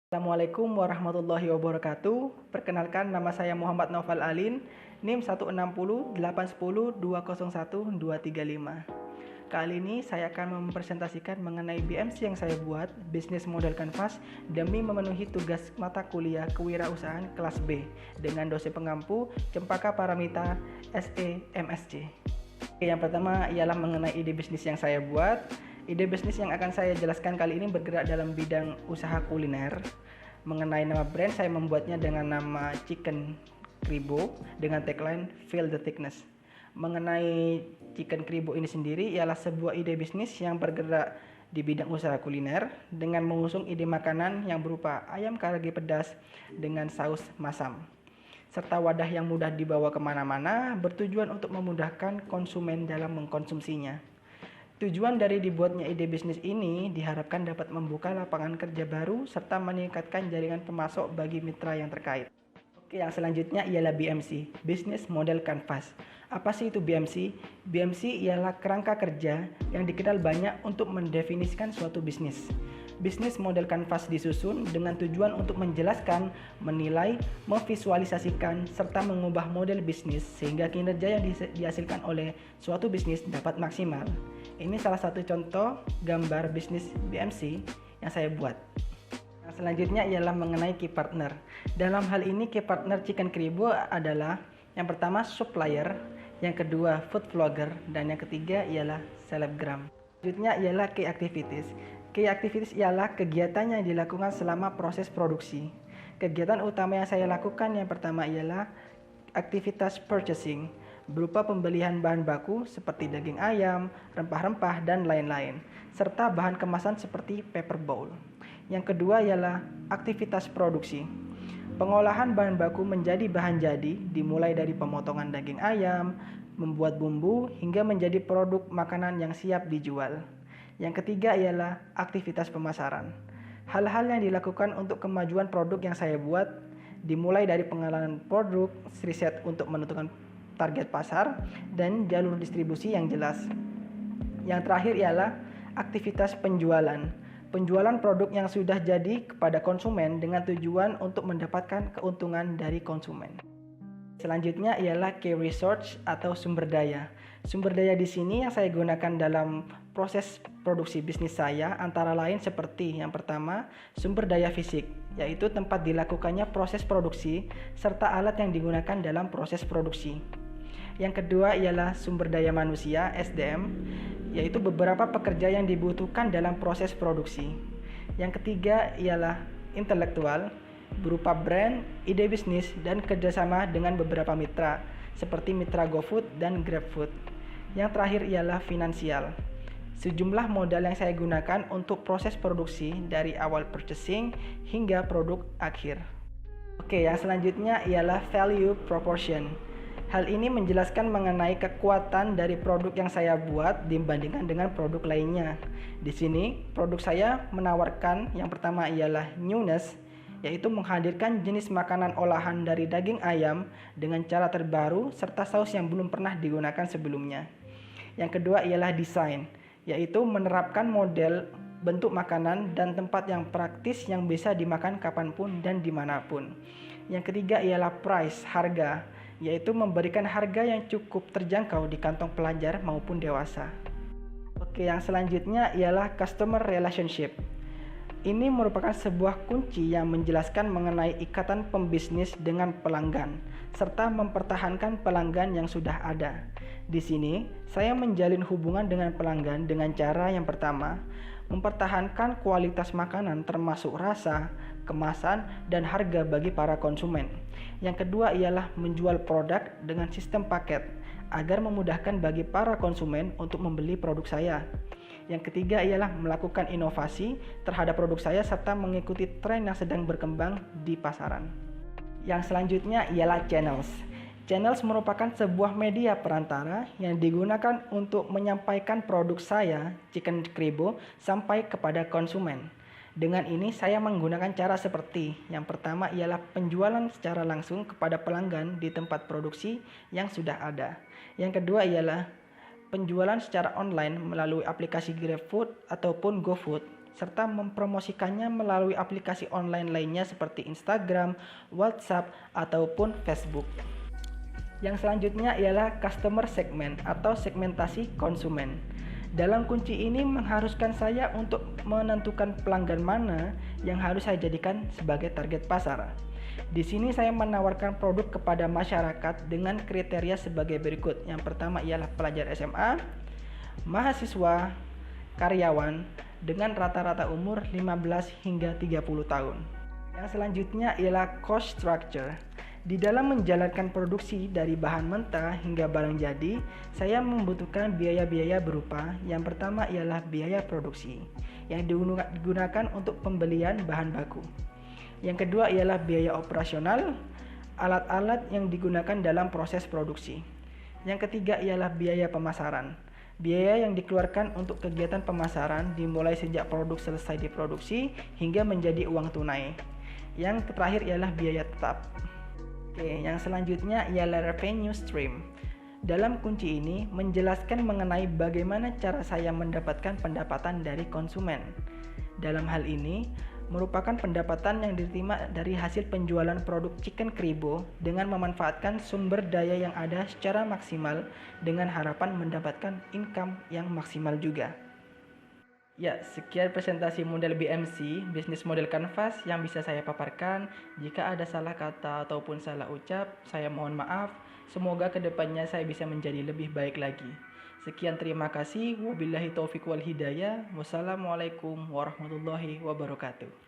Assalamualaikum warahmatullahi wabarakatuh. Perkenalkan, nama saya Muhammad Naufal Alin, NIM 160810201-235. Kali ini saya akan mempresentasikan mengenai BMC yang saya buat, Business Model Canvas, demi memenuhi tugas mata kuliah Kewirausahaan kelas B dengan dosen pengampu Cempaka Paramita SE MSc. Yang pertama ialah mengenai ide bisnis yang saya buat. Ide bisnis yang akan saya jelaskan kali ini bergerak dalam bidang usaha kuliner. Mengenai nama brand, saya membuatnya dengan nama Chicken Kribo dengan tagline Feel the Thickness. Mengenai Chicken Kribo ini sendiri ialah sebuah ide bisnis yang bergerak di bidang usaha kuliner dengan mengusung ide makanan yang berupa ayam karage pedas dengan saus masam, serta wadah yang mudah dibawa kemana-mana, bertujuan untuk memudahkan konsumen dalam mengkonsumsinya. Tujuan dari dibuatnya ide bisnis ini diharapkan dapat membuka lapangan kerja baru serta meningkatkan jaringan pemasok bagi mitra yang terkait. Oke, yang selanjutnya ialah BMC, Business Model Canvas. Apa sih itu BMC? BMC ialah kerangka kerja yang dikenal banyak untuk mendefinisikan suatu bisnis. Business Model Canvas disusun dengan tujuan untuk menjelaskan, menilai, memvisualisasikan, serta mengubah model bisnis sehingga kinerja yang dihasilkan oleh suatu bisnis dapat maksimal. Ini salah satu contoh gambar bisnis BMC yang saya buat. Selanjutnya ialah mengenai key partner. Dalam hal ini key partner Chicken Kribo adalah yang pertama supplier, yang kedua food vlogger, dan yang ketiga ialah selebgram. Selanjutnya ialah key activities. Key activities ialah kegiatan yang dilakukan selama proses produksi. Kegiatan utama yang saya lakukan yang pertama ialah aktivitas purchasing, berupa pembelian bahan baku seperti daging ayam, rempah-rempah, dan lain-lain, serta bahan kemasan seperti paper bowl. Yang kedua ialah aktivitas produksi. Pengolahan bahan baku menjadi bahan jadi dimulai dari pemotongan daging ayam, membuat bumbu, hingga menjadi produk makanan yang siap dijual. Yang ketiga ialah aktivitas pemasaran. Hal-hal yang dilakukan untuk kemajuan produk yang saya buat dimulai dari pengenalan produk, riset untuk menentukan target pasar, dan jalur distribusi yang jelas. Yang terakhir ialah aktivitas penjualan. Penjualan produk yang sudah jadi kepada konsumen dengan tujuan untuk mendapatkan keuntungan dari konsumen. Selanjutnya ialah key resource atau sumber daya. Sumber daya di sini yang saya gunakan dalam proses produksi bisnis saya antara lain seperti yang pertama, sumber daya fisik, yaitu tempat dilakukannya proses produksi serta alat yang digunakan dalam proses produksi. Yang kedua ialah sumber daya manusia (SDM), yaitu beberapa pekerja yang dibutuhkan dalam proses produksi. Yang ketiga ialah intelektual, berupa brand, ide bisnis, dan kerjasama dengan beberapa mitra, seperti mitra GoFood dan GrabFood. Yang terakhir ialah finansial, sejumlah modal yang saya gunakan untuk proses produksi dari awal purchasing hingga produk akhir. Oke, yang selanjutnya ialah value proportion. Hal ini menjelaskan mengenai kekuatan dari produk yang saya buat dibandingkan dengan produk lainnya. Di sini, produk saya menawarkan yang pertama ialah newness, yaitu menghadirkan jenis makanan olahan dari daging ayam dengan cara terbaru serta saus yang belum pernah digunakan sebelumnya. Yang kedua ialah desain, yaitu menerapkan model bentuk makanan dan tempat yang praktis yang bisa dimakan kapanpun dan dimanapun. Yang ketiga ialah price, harga, yaitu memberikan harga yang cukup terjangkau di kantong pelajar maupun dewasa. Oke, yang selanjutnya ialah customer relationship. Ini merupakan sebuah kunci yang menjelaskan mengenai ikatan pembisnis dengan pelanggan, serta mempertahankan pelanggan yang sudah ada. Di sini, saya menjalin hubungan dengan pelanggan dengan cara yang pertama, mempertahankan kualitas makanan termasuk rasa, kemasan, dan harga bagi para konsumen. Yang kedua ialah menjual produk dengan sistem paket agar memudahkan bagi para konsumen untuk membeli produk saya. Yang ketiga ialah melakukan inovasi terhadap produk saya serta mengikuti tren yang sedang berkembang di pasaran. Yang selanjutnya ialah channels. Channels merupakan sebuah media perantara yang digunakan untuk menyampaikan produk saya, Chicken Kribo, sampai kepada konsumen. Dengan ini saya menggunakan cara seperti yang pertama ialah penjualan secara langsung kepada pelanggan di tempat produksi yang sudah ada. Yang kedua ialah penjualan secara online melalui aplikasi GrabFood ataupun GoFood serta mempromosikannya melalui aplikasi online lainnya seperti Instagram, WhatsApp, ataupun Facebook. Yang selanjutnya ialah customer segment atau segmentasi konsumen. Dalam kunci ini mengharuskan saya untuk menentukan pelanggan mana yang harus saya jadikan sebagai target pasar. Di sini saya menawarkan produk kepada masyarakat dengan kriteria sebagai berikut. Yang pertama ialah pelajar SMA, mahasiswa, karyawan dengan rata-rata umur 15 hingga 30 tahun. Yang selanjutnya ialah cost structure. Di dalam menjalankan produksi dari bahan mentah hingga barang jadi, saya membutuhkan biaya-biaya berupa yang pertama ialah biaya produksi yang digunakan untuk pembelian bahan baku. Yang kedua ialah biaya operasional, alat-alat yang digunakan dalam proses produksi. Yang ketiga ialah biaya pemasaran. Biaya yang dikeluarkan untuk kegiatan pemasaran dimulai sejak produk selesai diproduksi hingga menjadi uang tunai. Yang terakhir ialah biaya tetap. Yang selanjutnya ialah revenue stream. Dalam kunci ini menjelaskan mengenai bagaimana cara saya mendapatkan pendapatan dari konsumen. Dalam hal ini merupakan pendapatan yang diterima dari hasil penjualan produk Chicken Kribo dengan memanfaatkan sumber daya yang ada secara maksimal dengan harapan mendapatkan income yang maksimal juga. Ya, sekian presentasi model BMC, Business Model Canvas yang bisa saya paparkan. Jika ada salah kata ataupun salah ucap, saya mohon maaf. Semoga kedepannya saya bisa menjadi lebih baik lagi. Sekian, terima kasih. Wabillahi taufiq wal hidayah. Wassalamualaikum warahmatullahi wabarakatuh.